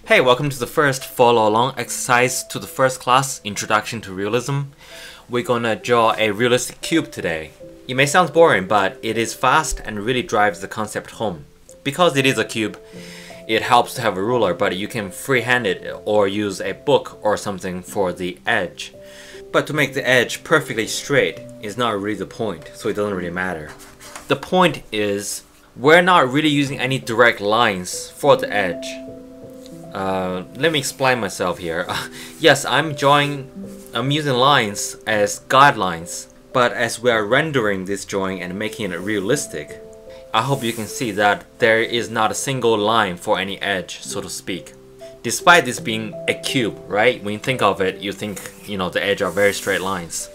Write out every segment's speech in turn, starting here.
Hey, welcome to the first follow along exercise to the first class Introduction to Realism. We're gonna draw a realistic cube today. It may sound boring, but it is fast and really drives the concept home. Because it is a cube, it helps to have a ruler, but you can freehand it or use a book or something for the edge. But to make the edge perfectly straight is not really the point, so it doesn't really matter. The point is, we're not really using any direct lines for the edge. Let me explain myself here. Yes, I'm using lines as guidelines, but as we are rendering this drawing and making it realistic, I hope you can see that there is not a single line for any edge, so to speak. Despite this being a cube, right? When you think of it, you think, the edge are very straight lines.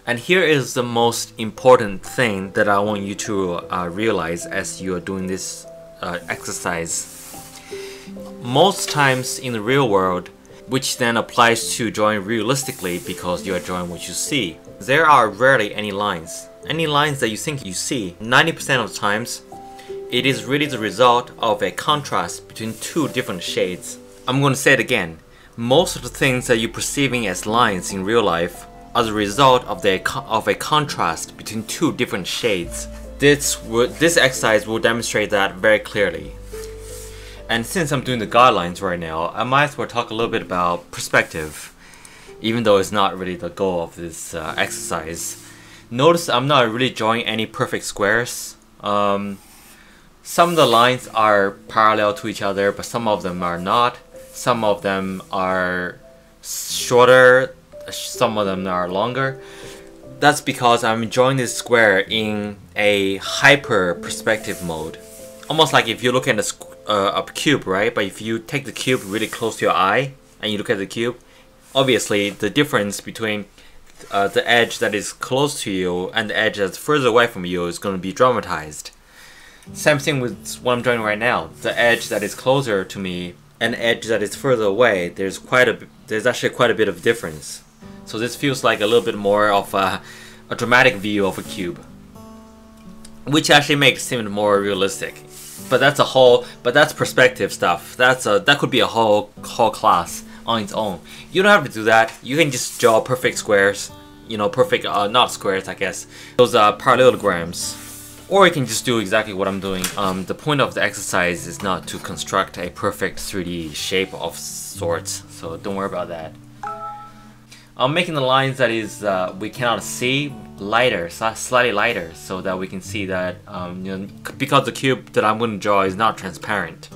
And here is the most important thing that I want you to realize as you are doing this exercise. Most times in the real world, which then applies to drawing realistically because you are drawing what you see, there are rarely any lines. Any lines that you think you see, 90% of the times, it is really the result of a contrast between two different shades. I'm going to say it again. Most of the things that you're perceiving as lines in real life are the result of a contrast between two different shades. This exercise will demonstrate that very clearly. And since I'm doing the guidelines right now, I might as well talk a little bit about perspective, even though it's not really the goal of this exercise. Notice I'm not really drawing any perfect squares. Some of the lines are parallel to each other, but some of them are not. Some of them are shorter, some of them are longer. That's because I'm drawing this square in a hyper perspective mode. Almost like if you look at a cube, right? But if you take the cube really close to your eye and you look at the cube, obviously the difference between the edge that is close to you and the edge that's further away from you is going to be dramatized. Same thing with what I'm drawing right now. The edge that is closer to me and the edge that is further away, there's actually quite a bit of difference. So this feels like a little bit more of a dramatic view of a cube, which actually makes it seem more realistic. But that's perspective stuff. That could be a whole class on its own. You don't have to do that. You can just draw perfect squares, perfect not squares, I guess. Those are parallelograms. Or you can just do exactly what I'm doing. The point of the exercise is not to construct a perfect 3D shape of sorts, so don't worry about that. I'm making the lines that is we cannot see lighter, slightly lighter, so that we can see that because the cube that I'm going to draw is not transparent.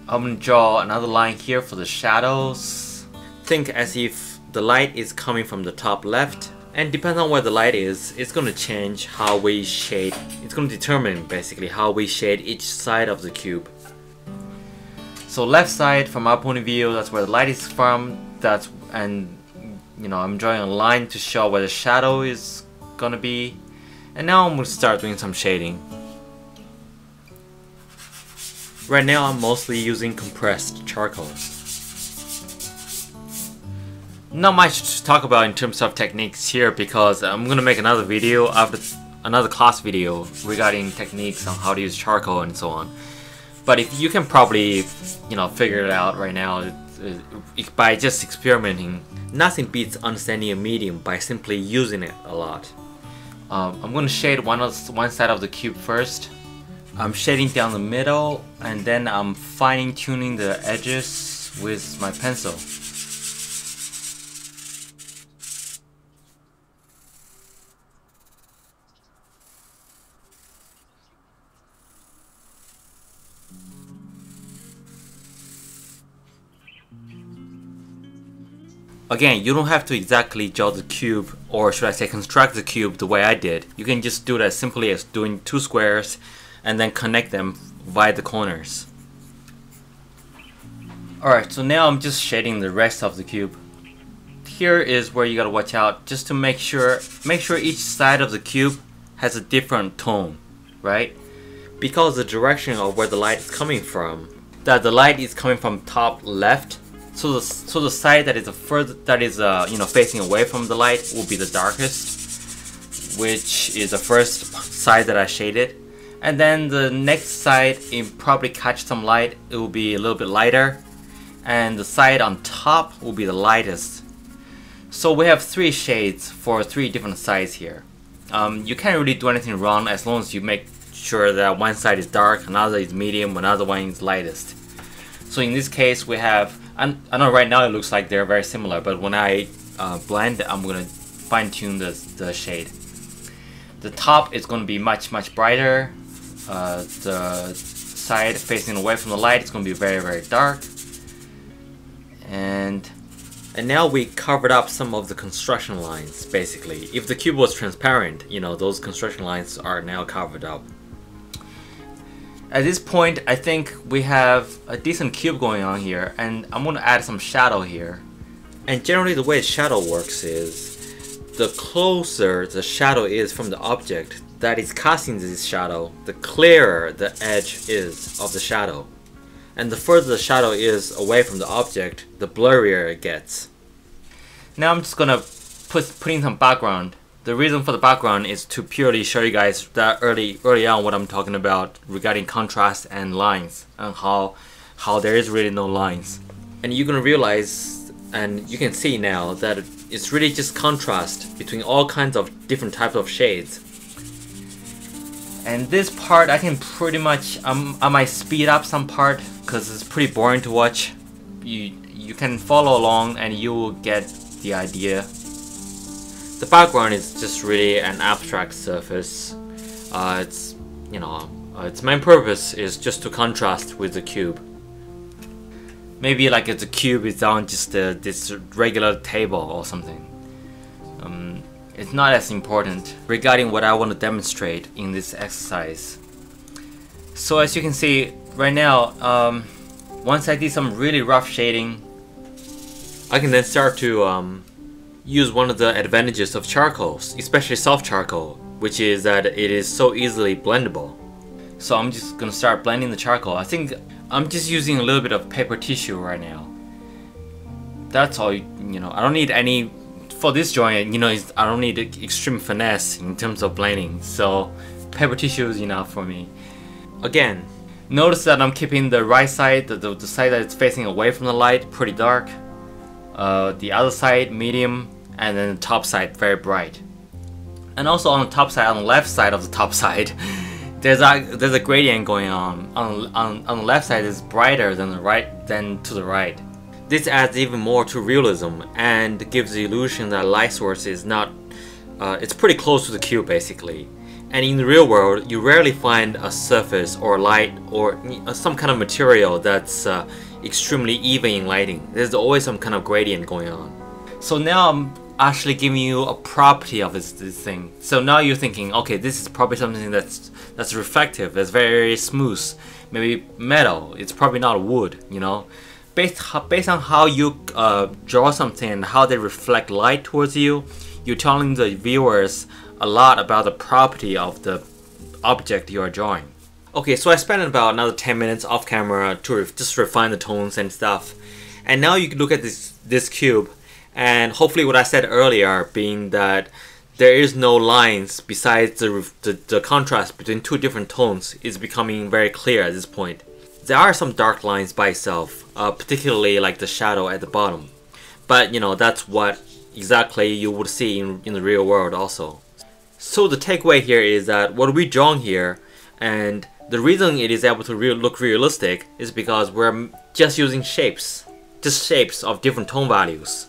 I'm going to draw another line here for the shadows. Think as if the light is coming from the top left, and depending on where the light is, it's going to change how we shade. It's going to determine basically how we shade each side of the cube. So left side, from our point of view, that's where the light is from. I'm drawing a line to show where the shadow is gonna be. And now I'm gonna start doing some shading. Right now I'm mostly using compressed charcoal. Not much to talk about in terms of techniques here because I'm gonna make another video after another class video regarding techniques on how to use charcoal and so on. But if you can probably figure it out right now by just experimenting. Nothing beats understanding a medium by simply using it a lot. I'm going to shade one side of the cube first. I'm shading down the middle, and then I'm fine-tuning the edges with my pencil. Again, you don't have to exactly draw the cube, or should I say construct the cube the way I did. You can just do it as simply as doing two squares and then connect them via the corners. Alright, so now I'm just shading the rest of the cube. Here is where you gotta watch out just to make sure each side of the cube has a different tone, right? Because the direction of where the light is coming from, that the light is coming from top left. So the side that is facing away from the light will be the darkest, which is the first side that I shaded. And then the next side, it probably catch some light, it will be a little bit lighter. and the side on top will be the lightest. So we have 3 shades for 3 different sides here. You can't really do anything wrong as long as you make sure that one side is dark, another is medium, another one is lightest. So in this case we have, I know right now it looks like they're very similar, but when I blend, I'm going to fine tune the shade. The top is going to be much brighter. The side facing away from the light is going to be very dark. And now we covered up some of the construction lines, basically. If the cube was transparent, you know, those construction lines are now covered up. At this point, I think we have a decent cube going on here, and I'm going to add some shadow here. And generally the way shadow works is, the closer the shadow is from the object that is casting this shadow, the clearer the edge is of the shadow. And the further the shadow is away from the object, the blurrier it gets. Now I'm just gonna put in some background. The reason for the background is to purely show you guys that early on what I'm talking about regarding contrast and lines, and how there is really no lines. And you're gonna realize, and you can see now, that it's really just contrast between all kinds of different types of shades. And this part I can pretty much, I might speed up some part because it's pretty boring to watch. You can follow along and you will get the idea. The background is just really an abstract surface. It's, you know, its main purpose is just to contrast with the cube. Maybe like if the cube is on just this regular table or something. It's not as important regarding what I want to demonstrate in this exercise. So as you can see right now, once I did some really rough shading, I can then start to use one of the advantages of charcoal, especially soft charcoal, which is that it is so easily blendable. So I'm just gonna start blending the charcoal. I think I'm just using a little bit of paper tissue right now. That's all, you know, I don't need any, for this drawing, you know, I don't need extreme finesse in terms of blending, so paper tissue is enough for me. Again, notice that I'm keeping the right side, the side that is facing away from the light, pretty dark. The other side, medium, and then the top side, very bright. And also on the top side, on the left side of the top side, there's a gradient going on. On the left side is brighter than to the right. This adds even more to realism and gives the illusion that light source is not, it's pretty close to the cube basically. And in the real world, you rarely find a surface or light or some kind of material that's extremely even in lighting. There's always some kind of gradient going on. So now I'm actually giving you a property of this thing. So now you're thinking, okay, this is probably something that's reflective, that's very smooth, maybe metal. It's probably not wood, you know. Based on how you draw something and how they reflect light towards you, you're telling the viewers a lot about the property of the object you are drawing. Okay, so I spent about another 10 minutes off camera to just refine the tones and stuff. And now you can look at this cube, and hopefully what I said earlier being that there is no lines besides the contrast between two different tones is becoming very clear at this point. There are some dark lines by itself, particularly like the shadow at the bottom. But you know, that's what exactly you would see in the real world also. So the takeaway here is that what we're drawing here, and the reason it is able to look realistic, is because we're just using shapes. Just shapes of different tone values.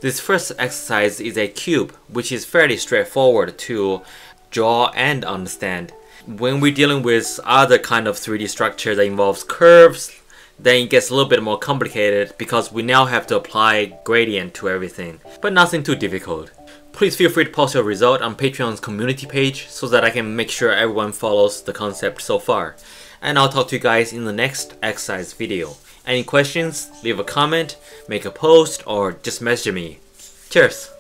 This first exercise is a cube, which is fairly straightforward to draw and understand. When we're dealing with other kind of 3D structure that involves curves, then it gets a little bit more complicated because we now have to apply gradient to everything, but nothing too difficult. Please feel free to post your result on Patreon's community page so that I can make sure everyone follows the concept so far. And I'll talk to you guys in the next exercise video. Any questions, leave a comment, make a post, or just message me. Cheers!